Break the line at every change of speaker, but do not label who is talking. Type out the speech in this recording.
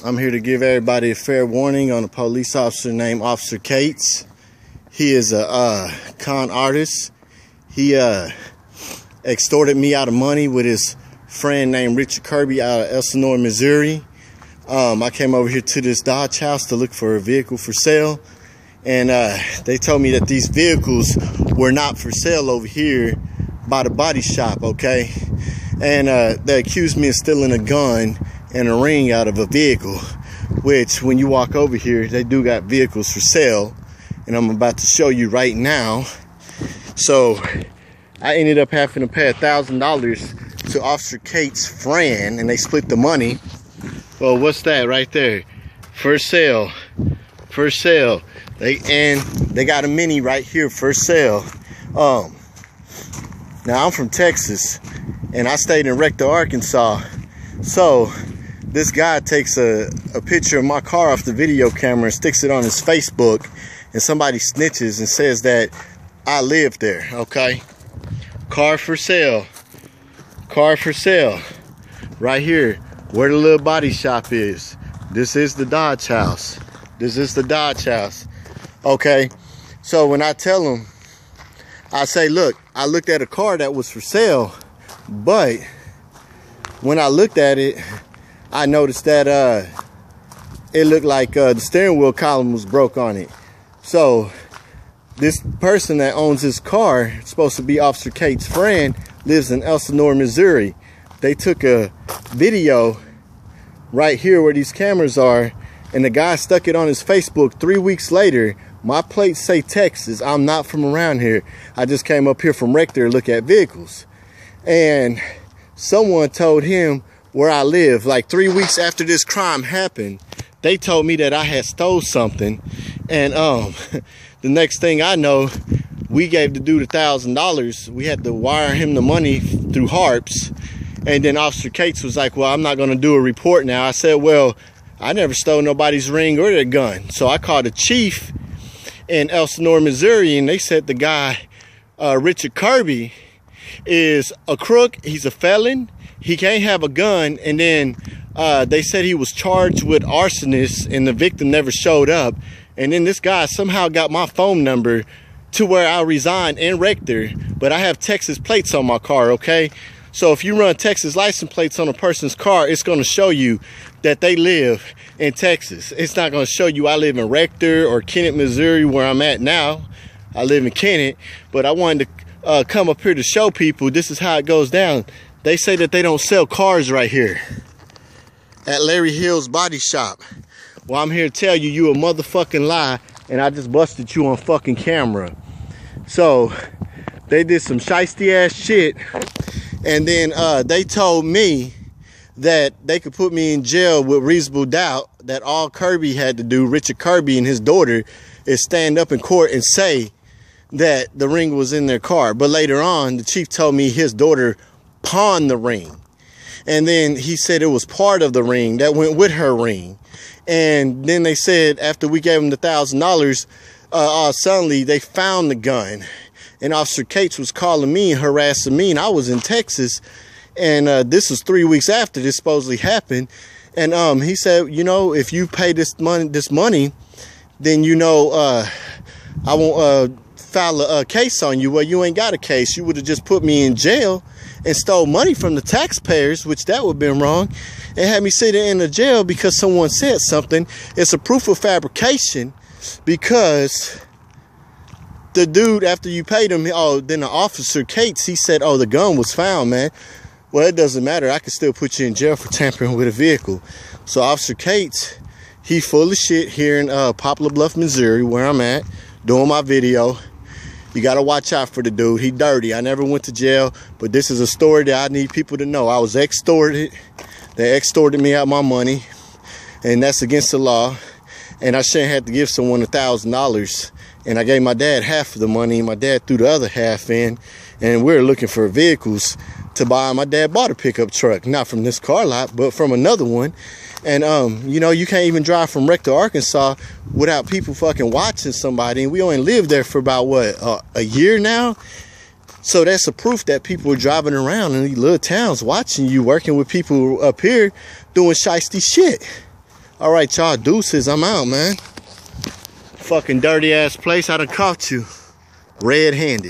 I'm here to give everybody a fair warning on a police officer named Officer Cates. He is a con artist. He extorted me out of money with his friend named Richard Kirby out of Elsinore, Missouri. I came over here to this Dodge house to look for a vehicle for sale. And they told me that these vehicles were not for sale over here by the body shop, okay? And they accused me of stealing a gun and a ring out of a vehicle, which when you walk over here, they do got vehicles for sale. And I'm about to show you right now. So I ended up having to pay $1,000 to Officer Cates' friend, and they split the money. Well, what's that right there? For sale. For sale. They got a Mini right here for sale. Now I'm from Texas and I stayed in Rector, Arkansas. So this guy takes a picture of my car off the video camera and sticks it on his Facebook, and somebody snitches and says that I live there, okay? Car for sale. Car for sale. Right here where the little body shop is. This is the Dodge house. This is the Dodge house. Okay, so when I tell them, I say, look, I looked at a car that was for sale, but when I looked at it, I noticed that it looked like the steering wheel column was broke on it. So this person that owns this car, supposed to be Officer Cates' friend, lives in Elsinore, Missouri. They took a video right here where these cameras are, and the guy stuck it on his Facebook 3 weeks later. My plates say Texas. I'm not from around here. I just came up here from Rector to look at vehicles. And someone told him where I live. Like 3 weeks after this crime happened, they told me that I had stole something. And the next thing I know, we gave the dude $1,000. We had to wire him the money through Harps. And then Officer Cates was like, well, I'm not going to do a report now. I said, well, I never stole nobody's ring or their gun. So I called the chief in Elsinore, Missouri, and they said the guy, Richard Kirby, is a crook. He's a felon. He can't have a gun. And then they said he was charged with arsonist, and the victim never showed up. And then this guy somehow got my phone number to where I reside in Rector, but I have Texas plates on my car, okay? So if you run Texas license plates on a person's car, it's going to show you that they live in Texas. It's not going to show you I live in Rector or Kennett, Missouri, where I'm at now. I live in Kennett, but I wanted to come up here to show people this is how it goes down. They say that they don't sell cars right here at Larry Hill's body shop. Well, I'm here to tell you, you a motherfucking lie, and I just busted you on fucking camera. So they did some shiesty ass shit. And then they told me that they could put me in jail with reasonable doubt, that all Kirby had to do, Richard Kirby and his daughter, is stand up in court and say that the ring was in their car. But later on, the chief told me his daughter pawned the ring. And then he said it was part of the ring that went with her ring. And then they said after we gave him the $1,000, suddenly they found the gun. And Officer Cates was calling me and harassing me, and I was in Texas, and this was 3 weeks after this supposedly happened. And he said, you know, if you pay this money, then you know I won't file a case on you. Well, you ain't got a case. You would have just put me in jail and stole money from the taxpayers, which that would have been wrong, and had me sitting in the jail because someone said something. It's a proof of fabrication, because the dude, after you paid him, then the Officer Cates, he said, oh, the gun was found, man. Well, it doesn't matter. I can still put you in jail for tampering with a vehicle. So Officer Cates, he full of shit here in Poplar, Bluff, Missouri, where I'm at, doing my video. You got to watch out for the dude. He dirty. I never went to jail, but this is a story that I need people to know. I was extorted. They extorted me out my money, and that's against the law. And I shouldn't have to give someone $1,000. And I gave my dad half of the money, and my dad threw the other half in. And we were looking for vehicles to buy. My dad bought a pickup truck, not from this car lot, but from another one. And, you know, you can't even drive from Rector, Arkansas without people fucking watching somebody. And we only lived there for about, what, a year now? So that's a proof that people are driving around in these little towns watching you, working with people up here doing shiesty shit. All right, y'all, deuces. I'm out, man. Fucking dirty ass place. I done caught you red-handed.